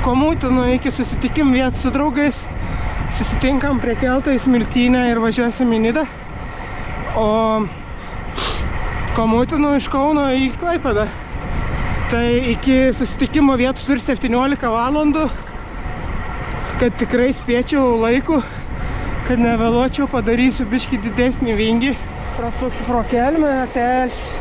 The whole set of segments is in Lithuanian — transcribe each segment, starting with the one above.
Komutinu iki susitikim vietų su draugais. Susitinkam prie kelto į Smiltynę ir važiuosim į Nidą. O Komutinu iš Kauno į Klaipėdą. Tai iki susitikimo vietų turi 17 valandų, kad tikrai spėčiau laiku, kad nevėluočiau, padarysiu biškį didesnį vingį. Prasuksiu pro Kelmę, Telšius,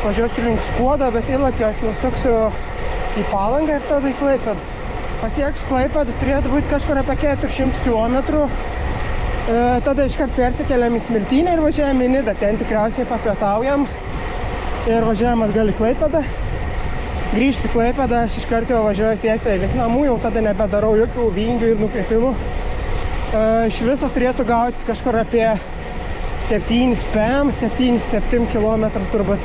važiuosiu link Skuodo, bet Ilakios nusuksiu į Palangą ir tada į Klaipėdą. Pasieksiu Klaipėdą, turėtų būti kažkur apie 400 km. Tada iškart persikeliam į Smiltynę ir važiuojam į Nidą. Ten tikriausiai papietaujam ir važiuojam atgal į Klaipėdą. Grįžti į Klaipėdą, aš iškart jau važiuoju tiesiai link namų, jau tada nebedarau jokių vingių ir nukreipimų. Iš viso turėtų gautis kažkur apie 7 km turbūt.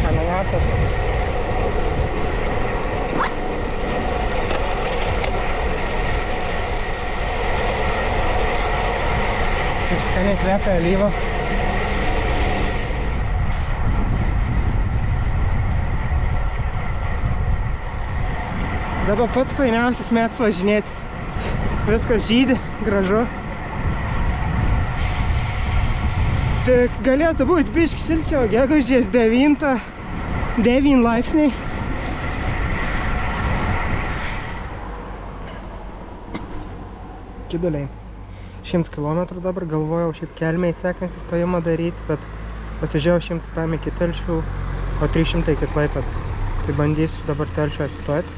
Ananasas. Kaip skaniai kvepia alyvos. Dabar pats fainiausias metas važinėti. Viskas žydi, gražu. Tai galėtų būti biškį šilčiau, gegužės 9 laipsniai. Kiduliai. 100 km dabar galvojau šiaip Kelmėj sekantį stojimą daryti, bet pasižiūrėjau 100 PM iki Telšių, o 300 iki Klaipėdos. Tai bandysiu dabar Telšių atsistoti.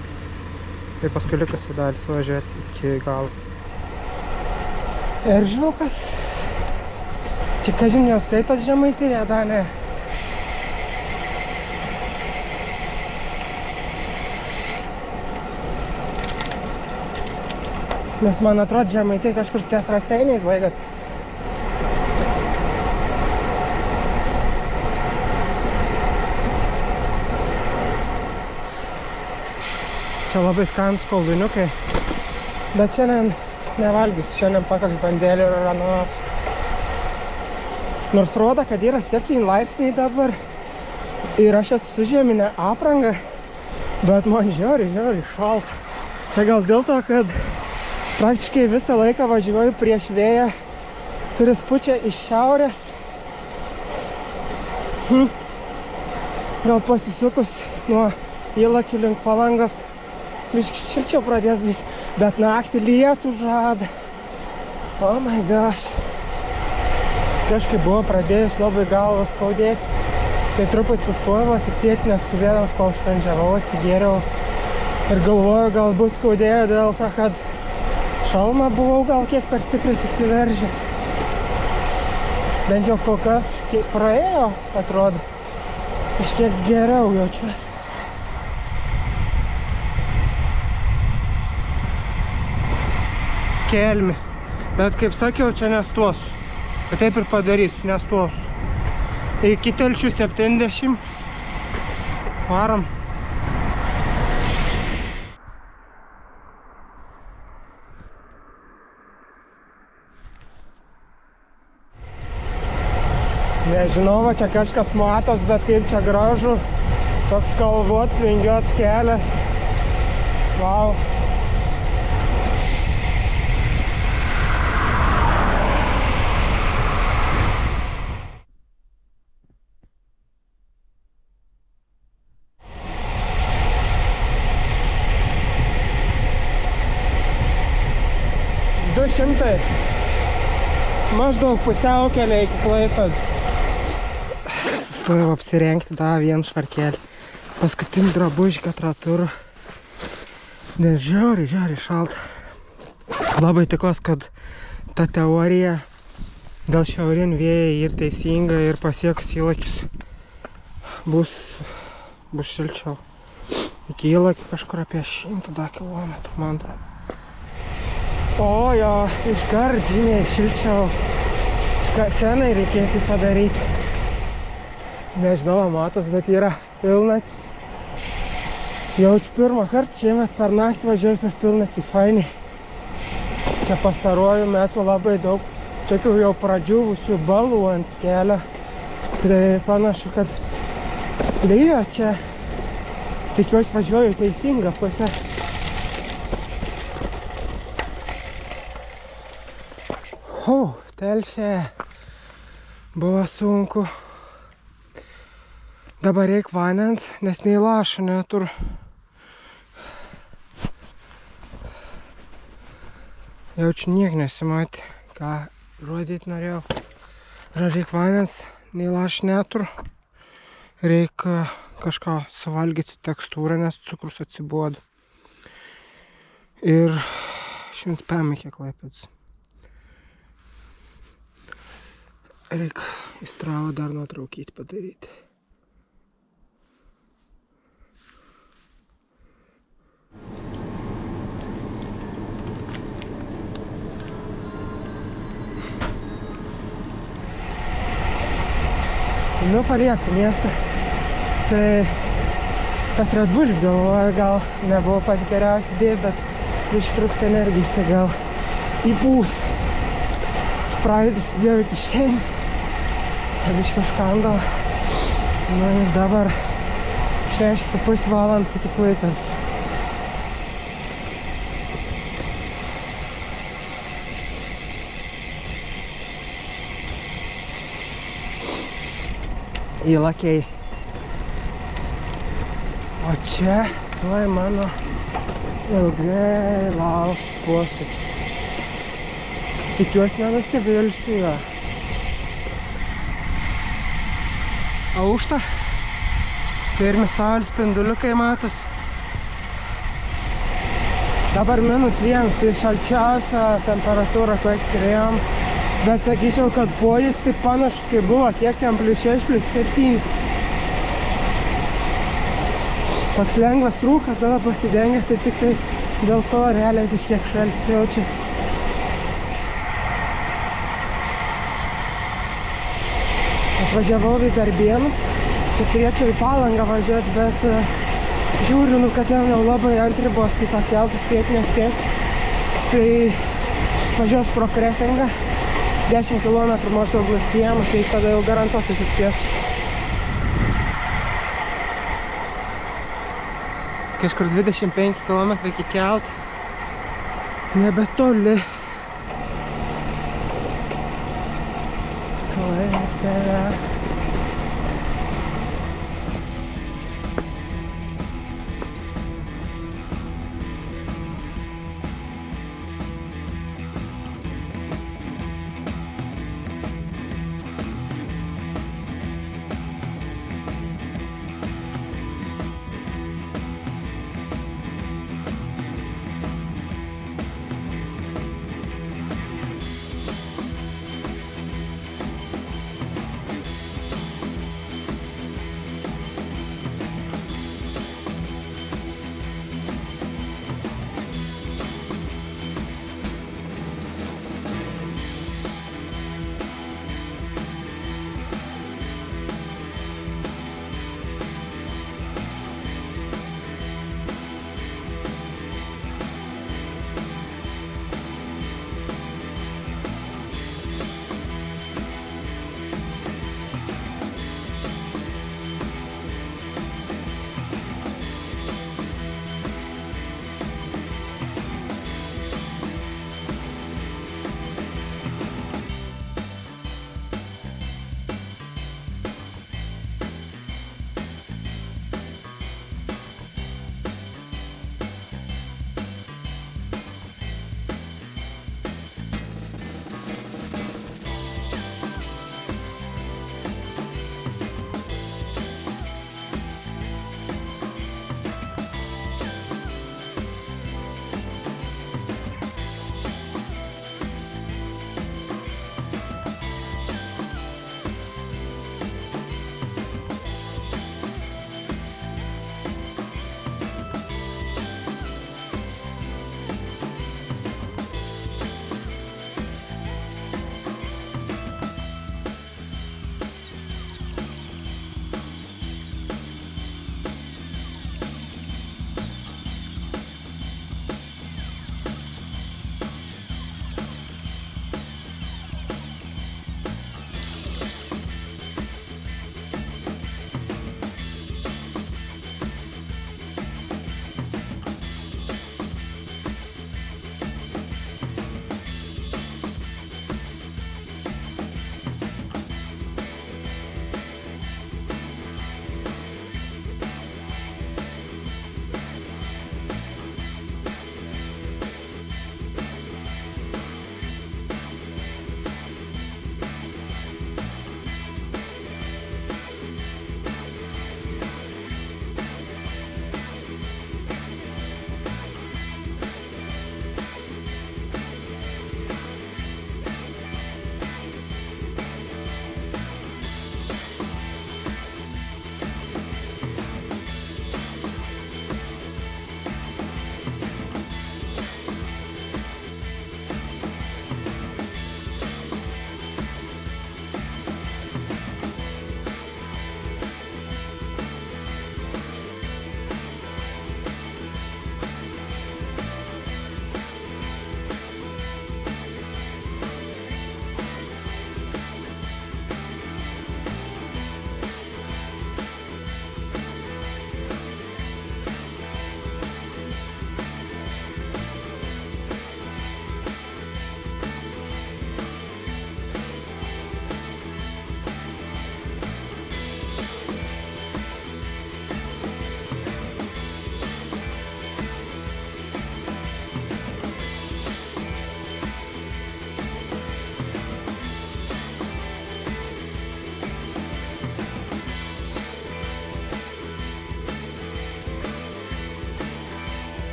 Ir paskui likusi dalį suvažiuoti iki galo. Eržvilkas. Čia kažin jau skaitos Žemaitija, Danė. Nes man atrodo Žemaitija kažkur ties Raseiniais baigas. Čia labai skanus kolduniukai, bet šiandien nevalgysiu, šiandien pakaks bandėlių ir ananasų. Nors rodo, kad yra 7 laipsniai dabar ir aš esu su žieminė apranga, bet man žiauriai šalta. Čia gal dėl to, kad praktiškai visą laiką važiuoju prieš vėją, kuris pučia iš šiaurės. Gal pasisukus nuo Ilakių link Palangos biškį šilčiau pradės daryti, bet naktį lietų žada. Oh my gosh. Kažkaip buvo pradėjus labai galvą skaudėti. Tai truputį sustojau atsisėti, neskubėdamas paužkandžiavau, atsigėriau. Ir galvoju, gal bus skaudėjo dėl to, kad šalmą buvau gal kiek per stipriai susiveržęs. Bent jau kol kas praėjo, atrodo. Kažkiek geriau jaučiuosi. Kelmė. Bet kaip sakiau, čia nestosiu. Bet taip ir padarysiu, nestosiu. Iki Telšių 70. Varom. Nežinau, va čia kažkas matos, bet kaip čia gražu. Toks kalvots, vingiuots kelias. Vau. Maždaug pusiaukelė iki Klaipėdos. Sustojau apsirengti dar vieną švarkelį. Paskutinį drabužį katrą turą. Nes žiauriai šalta. Labai tikos, kad ta teorija dėl šiaurinių vėjai ir teisinga ir pasiekus Įlakius bus šilčiau. Iki Įlakių kažkur apie 100 km, man atrodo. O jo, iškart žymiai šilčiau. Senai reikėtų padaryti. Nežinau, matos, bet yra pilnatis. Jaučiu pirmą kartą šiemet per naktį važiuoju per pilnatį fainį. Čia pastaruoju metu labai daug tokių jau pradžiūvusių balų ant kelio. Tai panašu, kad lyja čia. Tikiuosi važiuoju teisingą pusę. Telšė. Buvo sunku. Dabar reik vandens, nes nei lašo neturiu. Jaučiu niek nesimatė, ką rodyti norėjau. Reik vandens, nei lašo neturiu. Reik kažką suvalgyti su tekstūra, nes cukrus atsibodo. Ir šiandien spėmė kiek Klaipėdos. Reik į Stravą dar nuotraukyti padaryti. Nu, palieku miestą. Tai tas Red Bullis galvoju, gal nebuvo pati geriausia idėja, bet biškį trūksta energijos, tai gal įpūs. Spraidus įdėjau į kišenį. Biškį užkando. Nu ir dabar 6,5 valandas iki Klaipėdos. Įlakiai. O čia tuoj mano ilgai lauks posūkis. Tikiuosi nenusivilsiu jo. Aušta. Pirmi saulės spinduliukai matos. Dabar -1, tai šalčiausia temperatūra, kokią turėjom. Bet sakyčiau, kad pojūtis taip panašus, kaip buvo, kiek ten +6, +7. Toks lengvas rūkas, dabar pasidengęs, tai tik tai dėl to realiai kažkiek šaltis jaučiasi. Atvažiavau į Darbėnus, čia turėčiau į Palangą važiuoti, bet žiūriu, kad ten jau labai ant ribos į tą keltą spėti, nespėti. Tai važiuos pro Kretingą, 10 km maždaug nusiėmu, tai tada jau garantuotai suspės. Kažkur 25 km iki keltą, nebetoli. Klaipėda.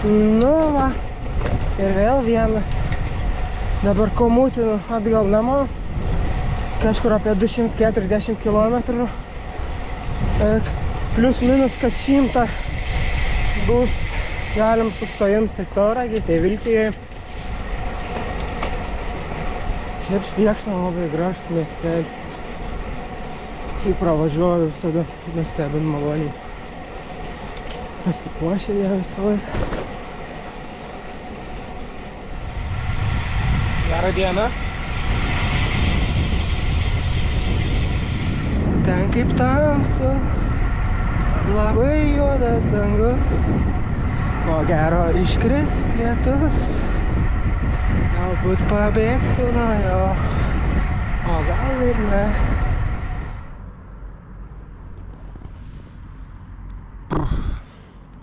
Nu va, ir vėl vienas. Dabar komutinu atgal namo. Kažkur apie 240 km. Plius minus kas 100 bus galim sustojims tai Tauragėj, tai Vilkijoje. Šiaip Švėkšna labai gražus miestelis. Kai pravažiuoju visada nustebint maloniai. Pasipuošę jie visą laiką. Gerą dieną. Ten kaip tamsu, labai juodas dangus, ko gero iškris lietus, galbūt pabėgsiu nuo jo, o gal ir ne.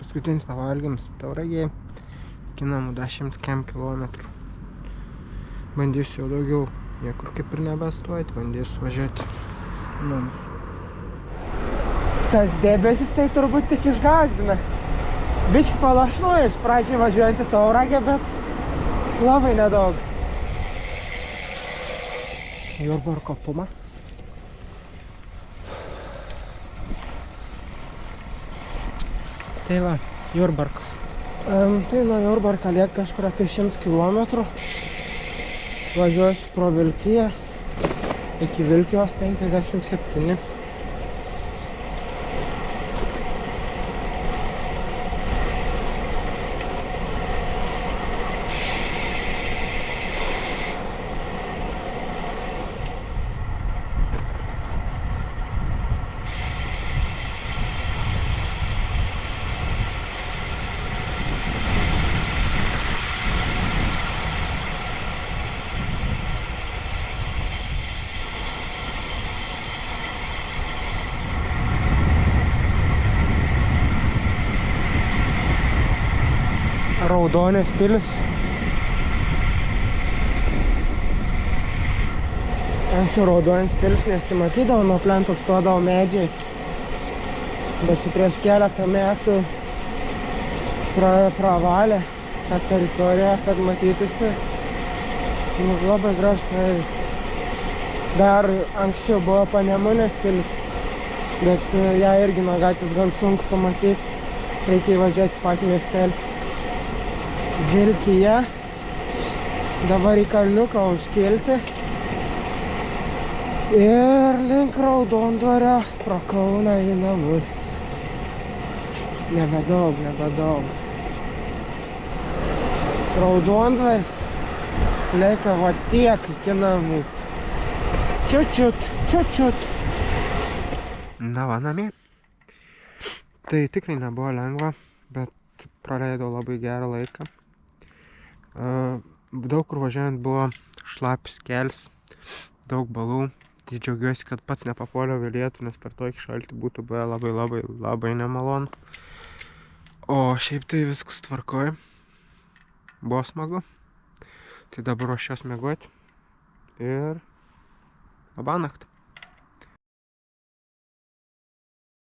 Paskutinis pavalgymas Tauragėje, iki namų 10 km. Bandysiu jau daugiau, niekur kaip ir nebestuoti, bandysiu važiuoti namus. Tas debesis tai turbūt tik išgąsdina. Biškį palašnuoju iš pradžiai važiuojant į Tauragę, bet labai nedaug. Jurbarko Puma. Tai va, Jurbarkas. Tai nuo Jurbarką lieka kažkur apie 100 km. Važiuosiu pro Vilkiją. Iki Vilkijos 57. Raudonės pilis. Anksčiau Raudonės pilis nesimatydavo, nuo plentų stodavo medžiai. Bet čia prieš keletą metų pravalė tą teritoriją, kad matytųsi. Labai gražus vaizdas. Dar anksčiau buvo Panemunės pilis, bet ją irgi nuo gatvės gan sunku pamatyti. Reikia įvažiuoti patį miestelį. Vilkija. Dabar į kalniuką užkilti. Ir link Raudondvario pro Kauną į namus. Nebedaug. Raudondvaris lieka va tiek iki namų. Čiut. Na va, namie. Tai tikrai nebuvo lengva, bet praleidau labai gerą laiką. Daug kur važiuojant buvo šlapis kelias, daug balų. Tai džiaugiuosi, kad pats nepapuoliau į lietų, nes per tokį šaltį būtų buvę labai nemalonu. O šiaip tai viskas tvarkoja. Buvo smagu. Tai dabar ruošiuos miegoti. Ir labanakt.